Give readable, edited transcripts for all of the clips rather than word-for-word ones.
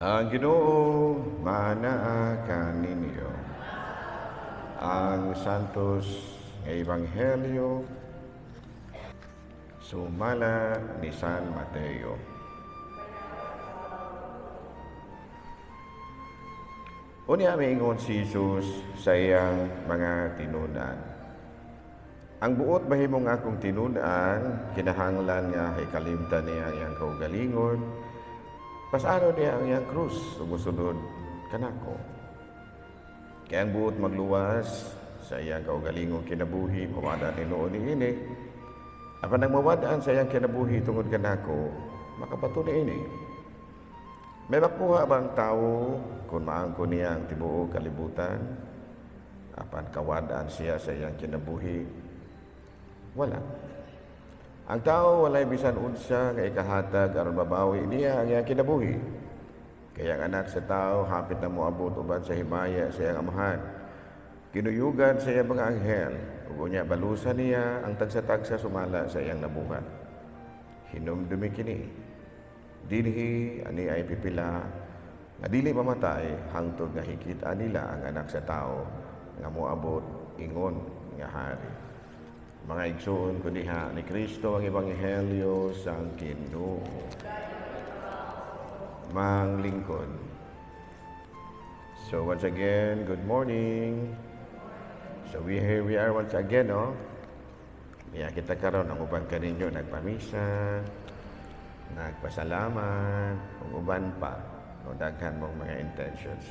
Ang Ginoo manaa kaninyo. Ang Santos nga Ebanghelyo sumala ni San Mateo. Unya miingon si Jesus sa iyang mga tinunan. Ang buot mahimong akong tinunan, kinahanglan nga ikalimtan niya ang iyang kaugalingon, pasano niya ang iyang krus, sumusunod kanako. Kaya ang buot magluwas sa iyang kaugalingong kinabuhi, pumada ni noon ni ini, apan ang mawadaan sa iyang kinabuhi tungod kanako, makabato ni ini. May makuha ba ang tao kung maangko niya ang tibuok kalibutan, apan kawadaan siya sa iyang kinabuhi? Wala. Ang tao walay bisan unsa nga ikahatag aron mabawi niya ang iyang kinabuhi. Kaya ang anak sa tao hapit na moabot uban sa himaya sa iyang amahan. Kinuyugan sa iyang mga anghel, ug unya balusan niya ang tagsa-tagsa sumala sa iyang nabuhat. Hinumdumi kini. Dinhi ani ay pipila nga dili mamatay hangtod nga hikita nila ang anak sa tao nga moabot ingon nga hari. Mga igsoon ko diha ni Kristo ang Ebanghelyo sang Ginoo. Mang lingkod. So once again, good morning. So here we are once again, no? Kaya kita karon ang uban kaninyo nagpamisa, nagpasalamat, ug uban pa, no, daghan mong mga intentions.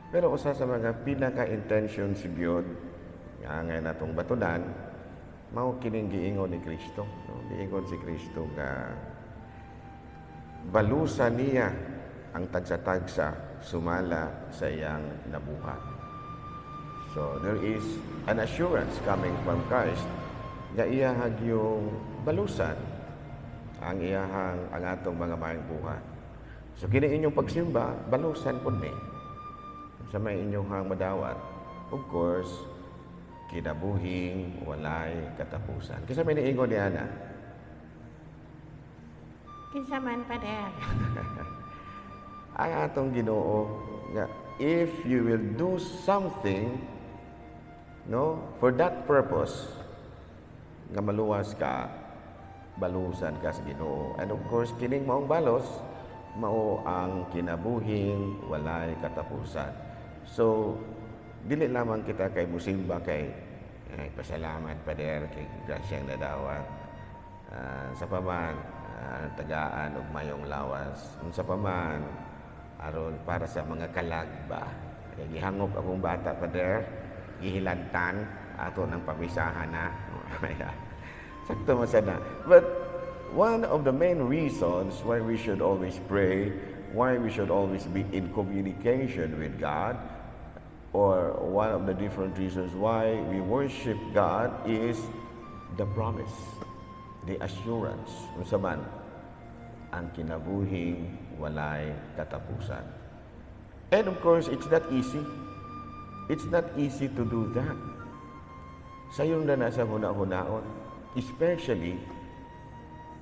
Pero usa sa mga pinaka-intentions gyud nga ngay natong batunan, mao kining giingon ni Kristo, no? Giingon si Kristo nga balusan niya ang tagsa-tagsa sumala sa iyang nabuhat. So there is an assurance coming from Christ nga iyahag yung balusan ang atong mga maayong buhat. So kini inyong pagsimba, balusan po ni sa may inyong madawat. Of course, kinabuhing walay katapusan. Kasi may niingon ni Ana, Kinsa man pader. ang atong Ginoo nga if you will do something, no, for that purpose, nga maluwas ka, balusan ka sa Ginoo. And of course, kining maong balos, mao ang kinabuhing walay katapusan. So, dili lamang kita kay musimba kay pasalamat pader kay grasyang nadawat. Sa paman, tagaan og mayong lawas. Unsa pa man aron para sa mga kalagba. Gihangop akong bata pader, gihilantan ato ng pamisahan na. Sakto man sana. But one of the main reasons why we should always pray, why we should always be in communication with God, or one of the different reasons why we worship God is the promise, the assurance. Unsa man ang kinabuhing walay katapusan. And of course, it's not easy. It's not easy to do that. Sayon na nasa huna-hunaon, especially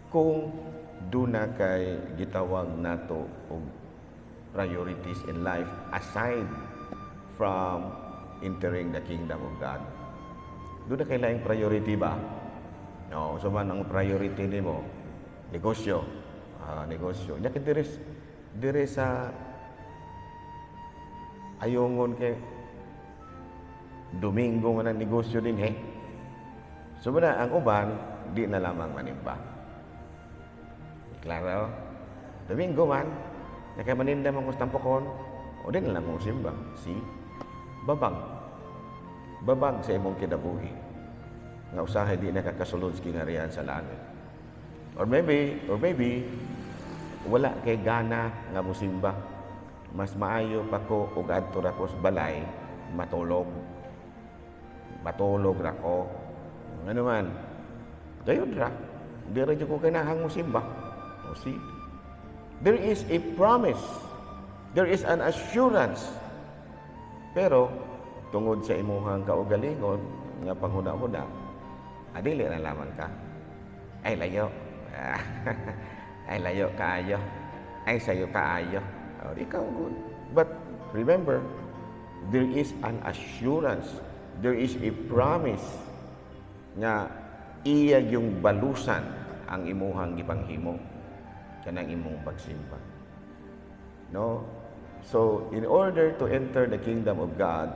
kung duna kay gitawag nato og priorities in life aside from entering the kingdom of God. Duna kay laing priority ba? No, so man ang priority nimo negosyo. Negosyo. Nya dire sa ayongon kay Domingo man ang negosyo din So na ang uban di na lamang manimba. Klaro? Domingo man nakay maninda man kus tampokon o di na lang mo simba. See? Babag sa imong kinabuhi. Nga usahay di nakakasulod sa kinarian sa langit. Or maybe wala kay gana nga musimba. Mas maayo pa ko og adto ra ko sa balay matulog ra ko. Ano man? Dayon ra. Di ra jud ko kinahang musimba. O see? There is a promise. There is an assurance. Pero tungod sa imuhang kaugalingon nga panghuna-huna, adili na lamang ka. Ay layo. Ay layo kaayo. Ay sayo kaayo. ikaw good. But remember, there is an assurance, there is a promise nga iya yung balusan ang imuhang gipanghimo kanang imong pagsimba. No? So, in order to enter the kingdom of God,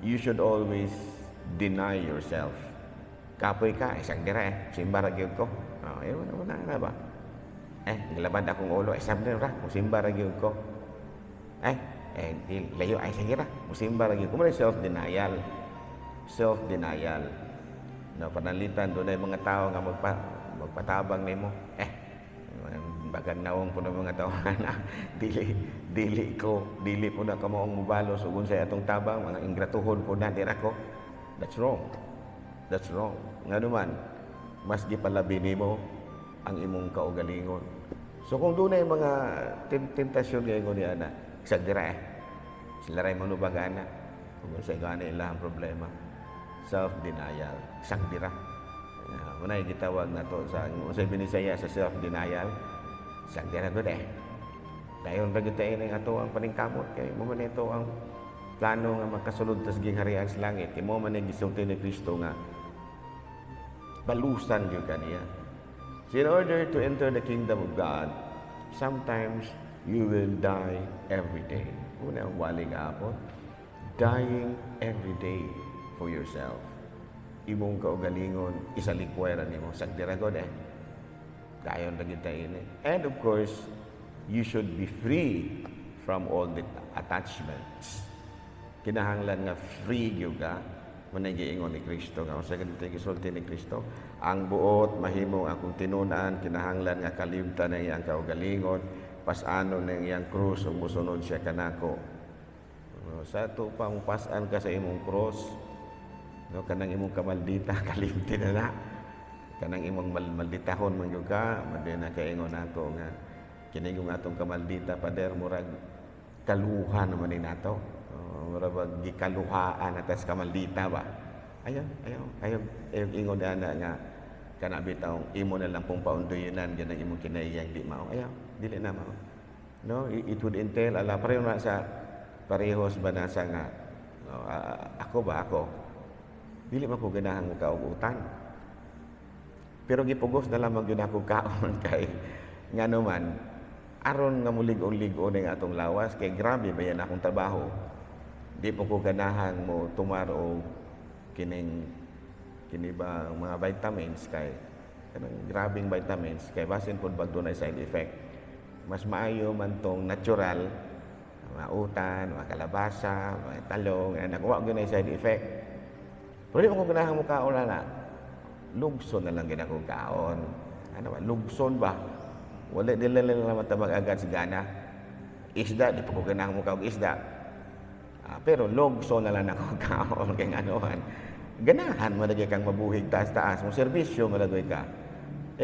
you should always deny yourself. Kapoy ka, isang dira simba ra gyud ko. Wala na ba? Nilabad akong ulo, isang dira, musimba ra gyud ko. Layo, sige ra, musimba ra gyud ko. Muna self-denial. Self-denial. No, panalitan doon ay mga tao nga magpatabang nimo. Bagang naong po ng mga tao na dili po na kamaong mubalos ug unsay atong tabang, mga ingratuhon po na dira ko. That's wrong. That's wrong. Nga naman, mas gipalabi nimo ang imong kaugalingon. So kung doon ay mga tentasyon ngayon ni ana, isag dira sila ray manubagana. Kung unsay gani ilang problema, self-denial, isang dira. Muna gitawag na to sa unsay binisaya sa self-denial. Isang dira gud dayon ra gyud tayo ning ato ang paningkamot kay mo man ito ang plano nga makasulod tas gingharian sa langit. Kay mo man ang gisulti ni Kristo nga balusan gyud kaniya. So in order to enter the kingdom of God, sometimes you will die every day. Una ang waling apot, dying every day for yourself. Imong kaugalingon isalikwaran nimo sagdira god dayon ra gyud tayo ini. And of course, you should be free from all the attachments. Kinahanglan nga free gyud ka man giingon ni Kristo nga usa gid gisulti ni Kristo, ang buot mahimong akong tinunan, kinahanglan nga kalimtan na iyang kaugalingon, pas-ano ng iyang krus ug mosunod siya kanako. Sa to pang pas-an ka sa imong cross, no, kanang imong kamaldita kalimtin na kanang imong malditahon man gyud ka, madin na kaingon nato nga kini yung atong kamaldita pader murag kaluhan naman ni nato. Murag gikaluhaan atas kamaldita ba? Ayaw ingon ana nga kana bitaw imo na lang pong paundoyonan gyud ang imong kinahiyang di mao. Dili na mao. No, it would entail ala pareho na sa parehos ba na sa nga ako dili man ko ganahang mo kaugutan. Pero gipugos na lamang yun ako kaon kay nga naman aron nga mulig-lig-o ning atong lawas kay grabe ba yan akong trabaho. Di po ko ganahang mo tumaro kini ba mga vitamins kay kanang grabing vitamins kay basin pud bag dunay side effect. Mas maayo man tong natural, mga utan, mga kalabasa, mga talong, nakuha gyud na side effect. Pero di mo ko ganahang mo kaon na lugson na lang ginakong kaon. Ano ba? Lugson ba? Wala nila lang matabag agad si gana. Isda, di pa ko ganang mo kaong isda. Pero lugson na lang akong kaon kay anuhan. Ganahan malagay kang mabuhig taas-taas. Mo serbisyo malagay ka.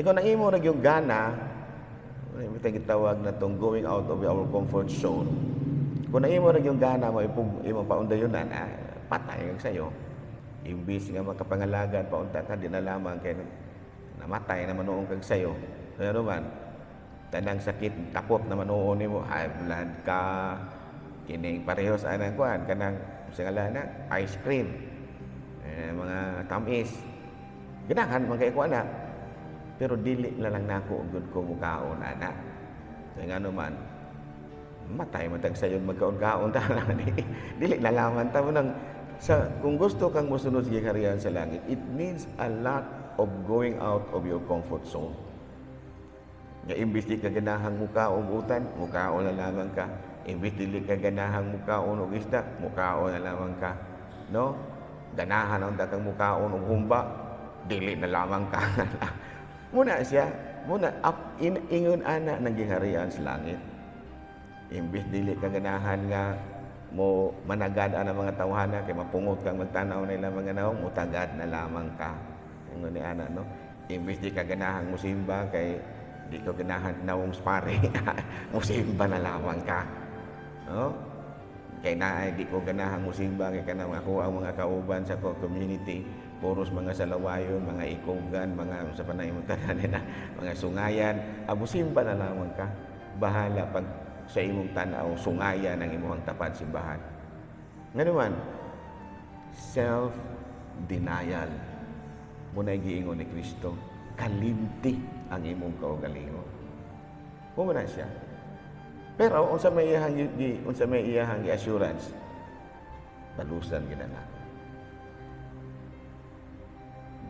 Kung nang imo na yung gana, may tawag na tong going out of our comfort zone. Kung nang imo na yung gana mo imong paundayonan, patay kag sayo. Imbis nga makapangalagan paunta ka di na lamang kay namatay na manuong kag sayo. Pero man tanang sakit tapot na manuon nimo, high blood ka, kining parehos anang kuan kanang sa ngalan ice cream, mga tamis. Ganahan man kay kuan na. Pero dili na lang nako gud ko mukaon ana. Kay ngano man matay man tag sayo magkaon-kaon ta lang dili na laman ta mo nang kung gusto kang mosunod sa kaharian sa langit, it means a lot of going out of your comfort zone. Nga imbis di ka ganahang mukaon utan, mukaon na lamang ka. Imbis di ka ganahang mukaon og isda, mukaon na lamang ka. No? Ganahan ang dakang mukaon og humba, dili na lamang ka. Muna ingon ana ng giharian sa langit. Imbis dili ka ganahan nga mo managad ang mga tawhana kay mapungot kang magtanaw nila mga naong mutagad na lamang ka. Ingon ni ana no. Imbis di ka ganahang musimba kay di ko ganahan nawong spare. Musimba na lamang ka. No? Kay naay di ko ganahang musimba kay kanang ako ang mga kauban sa community, puros mga salawayon, mga ikugan, mga sa panay mo tanan na mga sungayan. Musimba na lamang ka. Bahala pag sa imong tanaw, sungaya ng imong tapat simbahan. Nga naman, self-denial. Muna giingon ni Kristo, kalimti ang imong kaugalingon. Muna siya. Pero unsa may iyahang assurance, balusan ginana.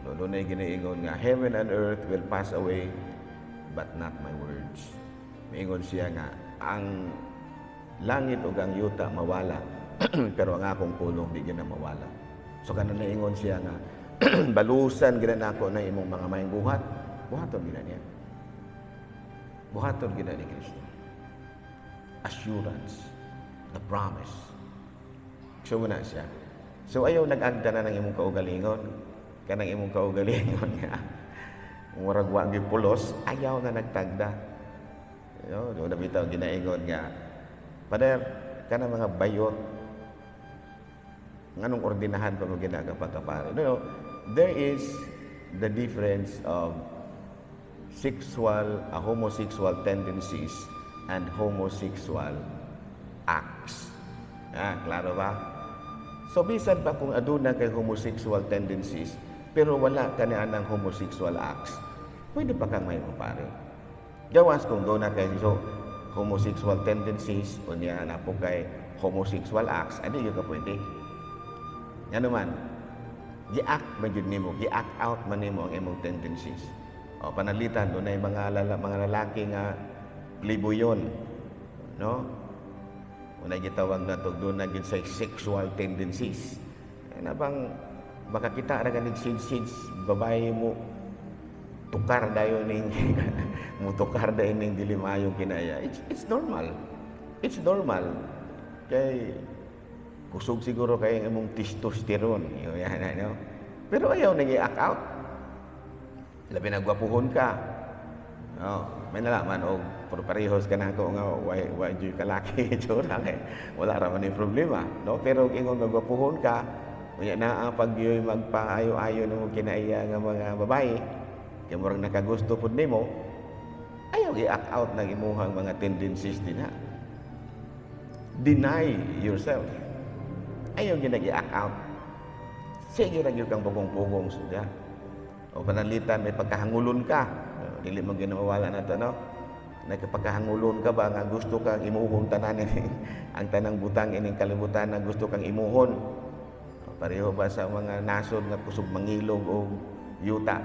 Lunay ginaingon nga, heaven and earth will pass away, but not my words. Maingon siya nga, ang langit ug ang yuta mawala, pero ang akong pulong di gina mawala. So kanon naingon siya nga, balusan gina nako na imong mga mayong buhat, buhaton gina niya. Buhaton gina ni Kristo. Assurance, the promise. So na siya. So ayaw nag-agda na ng imong kaugalingon, kanang imong kaugalingon nga murag wa gyud pulos, ayaw na nagtagda. Do na bitaw ginaingon nga, Pader, kana mga bayot nganong ordinahan pa mo ginagapatapare. No, there is the difference of homosexual tendencies and homosexual acts. Klaro ba? So, bisan pa kung aduna kay homosexual tendencies, pero wala ka na ng homosexual acts, pwede pa kang may pare. Gawas kung doon na kay homosexual tendencies o niya na po kay homosexual acts, ano yung ka pwede? Yan naman, gi-act man yun nimo, gi-act out man nimo ang imong tendencies. O panalitan, doon ay mga lalaki nga libuyon, no? Una gitawag na to, doon na gid sa sexual tendencies. Ano bang baka kita ra ganig sid babae mo tukar dayon ning mo tukar dayon ning dili maayo kinaya. It's normal. It's normal. Kay kusog siguro kay imong testosterone, yan ano. Pero ayaw nang i-act out. Labi na gwapuhon ka. May nalaman og parehos ka na ako nga why you kalaki tsura kay wala ra man ni problema, no? Pero ingon nga gwapuhon ka, unya naa pag yoy magpaayo-ayo nimo kinaiya nga mga babae, kay murag nakagusto pud nimo, ayaw i-act out ng imuhang mga tendencies dinha. Deny yourself. Ayaw gyud nag-i-act out. Sige ra gyud kang pugong-pugong sudya. O panalitan may pagkahangulon ka. Dili mo ginawala na to, no? Nagkapagkahangulon ka ba nga gusto kang imuhon tanan ang tanang butang ining kalibutan na gusto kang imuhon? Pareho ba sa mga nasod nga kusog mangilog o yuta,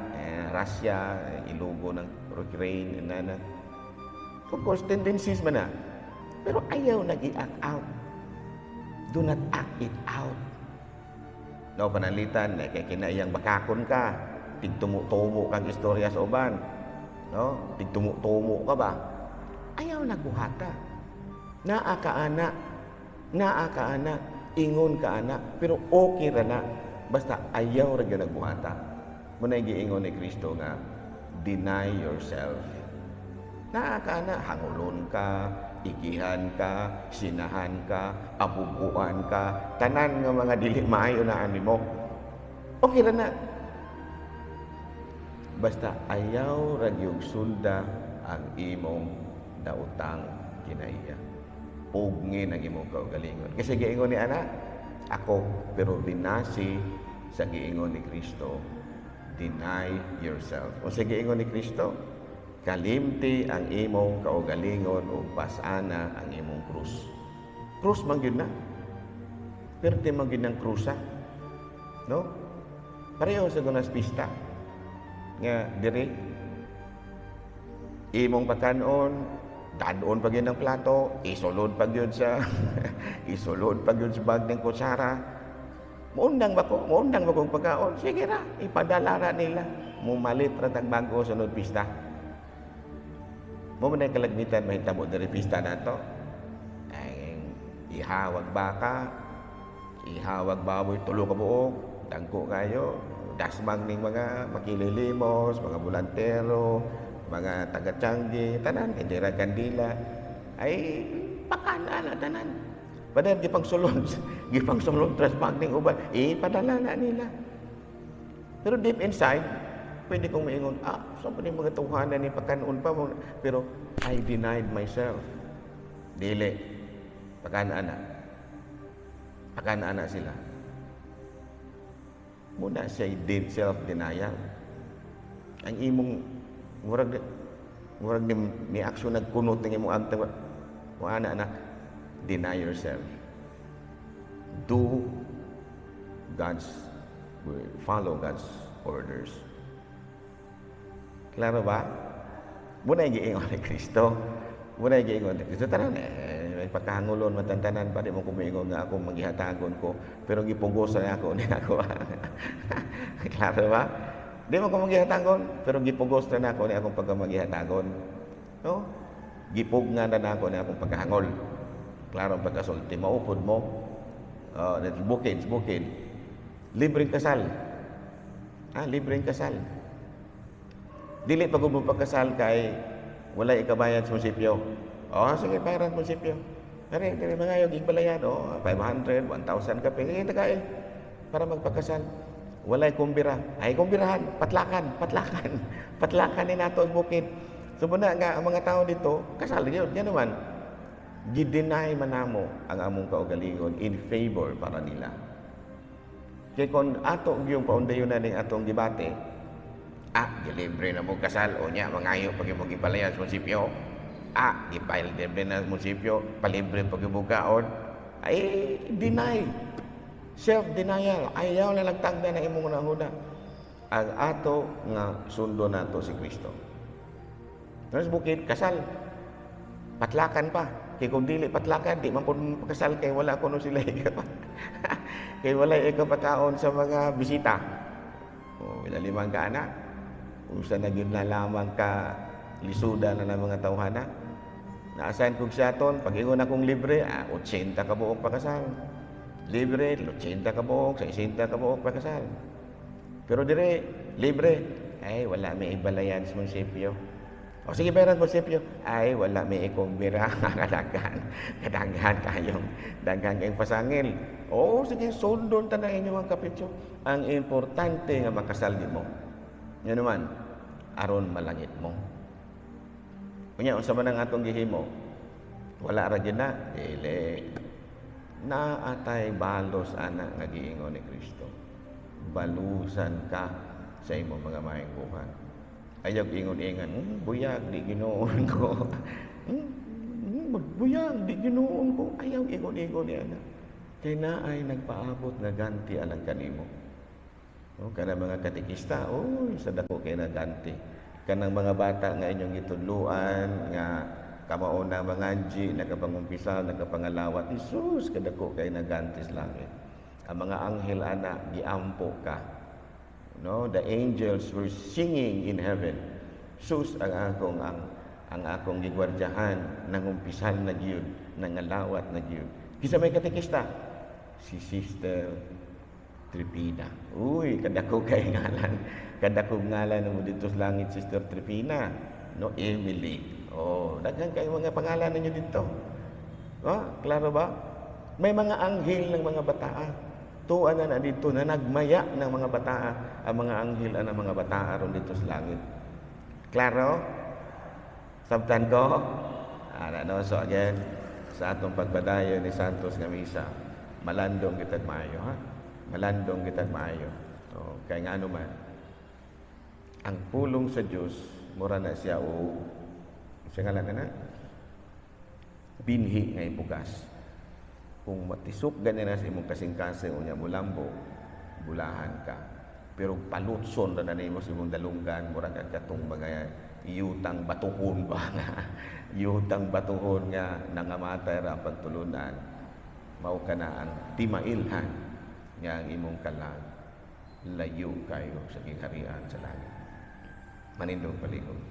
Russia, ilugo ng Ukraine, na. Of course, tendencies man na. Pero ayaw nag-i-act out. Do not act it out. No, panalitan, kay kinaiyang bakakon ka, tigtumo-tumo kang istorya sa uban. No? Tigtumo-tumo ka ba? Ayaw nagbuhata. Naa ka ana, ingon ka ana, pero okay ra na. Basta ayaw ra gyud nagbuhata. Muna giingon ni Kristo nga, deny yourself. Naa ka ana, hangulon ka, igihan ka, sinahan ka, abubuan ka, tanan nga mga dili maayo na animo. Okay ra na. Basta ayaw ragyog sulda ang imong daotang kinaiya. Ugngin ang imong kaugalingon. Kasi giingon ni ana, ako, pero binasi sa giingon ni Kristo, deny yourself. O sa giingon ni Kristo, kalimti ang imong kaugalingon o pasana ang imong krus. Krus man yun na. Pero di man yun ng krusa. No? Pareho sa gunas pista. Nga diri imong pagkanon dadon pag yun ng plato, isulod pag yun sa isulod pag yun sa bag ng kutsara. Muundang ba kong pagkaon? Sige ra, ipadala ra nila. Mumalit ra tag bago sunod pista. Mo man kalagmitan mahitabo diri pista nato. Ay ihawag baka, ihawag baboy tulo ka buok, dangko kayo. Dasmang ning mga makililimos, mga bulantero, mga taga-Tiangge, tanan, Indira Candila, ay pakana na tanan. Padahal gipang sulod trasmang ning uban, padala na nila. Pero deep inside, pwede kong maingon, so pa mga tuhanan ni pagkanon pa mo, pero I denied myself. Dili. Pagkaan-ana. Pagkaan-ana sila. Muna siya self-denial. Ang imong murag ni aksyon nagkunot ng imong antang mo anak deny yourself. Do God's will, follow God's orders. Klaro ba? Muna giingon ni Kristo. Muna giingon ni Kristo. Tara na, may pagkahangulon, matantanan, pa di mo kumingon nga ako maghihatagon ko, pero gipugos na ako, ni ako. Klaro ba? Di mo ko maghihatagon, pero gipugos na ako, ni akong pagkamagihatagon. No? Gipug nga na ako, ni akong pagkahangol. Klaro ang pagkasulti. Maupod mo. Bukid. Libreng kasal. Libreng kasal. Dili pag mo pagkasal kay wala ikabayad sa munisipyo. Sige, bayaran sa munisipyo. Kaya mga yung igbalayad, 500, 1,000 ka pili. Tagay para magpagkasal. Walay kumbira. Ay, kumbirahan. Patlakan ni nato ang bukid. So, muna nga, ang mga tao dito, kasal yun. Yan naman. Gideny man namo ang among kaugalingon in favor para nila. Kaya kung ato yung paundayon na ng atong debate, gilibre na mo kasal, o niya, mangayo pag yung magipalayan sa munisipyo, gipalibre na sa munisipyo, palibre pag yung bukaon, ay, deny. Self-denial. Ayaw na nagtagda na imong unahuna. Ang ato nga sundo nato si Kristo. Tapos bukid, kasal. Patlakan pa. Kaya kung dili patlakan, di man po pakasal kay wala ko no sila kay wala ikapakaon sa mga bisita. Limang ka anak. Kung sa nagyun na lamang ka lisuda na ng mga tawhana. Naasahan kong siyaton, pag ingon akong libre, 80 ka buok pakasal. Libre, 80 ka buok, 60 ka buok pakasal. Pero dire, libre, wala may ibalayan sa munisipyo. Sige, bayaran mo munisipyo. Wala may ikumbira. Kadaghan kayong pasangil. Sige, sundon ta na inyong kapityo. Ang importante nga makasal mo. Yan naman, aron malangit mo. Kunya, unsa man ang atong gihimo, wala ra gyud na, dili. Naatay balos ana nga giingon ni Kristo. Balusan ka sa imong mga maayong buhat. Ayaw ingon-ingon, buyag, di ginoon ko. Buyag, di ginoon ko. Ayaw ingon-ingon niya. Kaya na ay nagpaabot na ganti alang kanimo. Kanang mga katikista, sa dako kay na ganti. Kanang mga bata nga inyong itudluan, nga kamauna manganji, nagkapangumpisal, nagkapangalawat, Isus, kadako kay na ganti sa langit. Ang mga anghel ana, giampo ka. The angels were singing in heaven. Sus ang akong gigwardyahan, nangumpisal na gyud, nangalawat na gyud. Kisa may katekista, si Sister Tripina. Kadako kay ngalan. Kadako ngalan mo dito sa langit, Sister Tripina. Emily. Daghan kay mga pangalan ninyo dito. Klaro ba? May mga anghel ng mga bataa. Tuan na dito na nagmaya ng mga bataa. Ang mga anghel ng mga bataa ron dito sa langit. Klaro? Sabtan ko? So again, sa atong pagbadayon ni Santos nga misa, malandong kitag maayo, Malandong kitag maayo. Kaya nga man, ang pulong sa Diyos, mura na siya siya nga lang na, binhi nga ibugas. Kung matisok ganyan na sa imong kasing-kasing unya mulambo, bulahan ka. Pero palutson na nimo sa imong dalunggan, mura ka katong mga yutang batuhon ba nga. Yutang batuhon nga nangamatay ra pagtulunan. Mao ka na ang timailhan nga ang imong kalag. Layo kayo sa gingharian sa langit. Manindong paligod.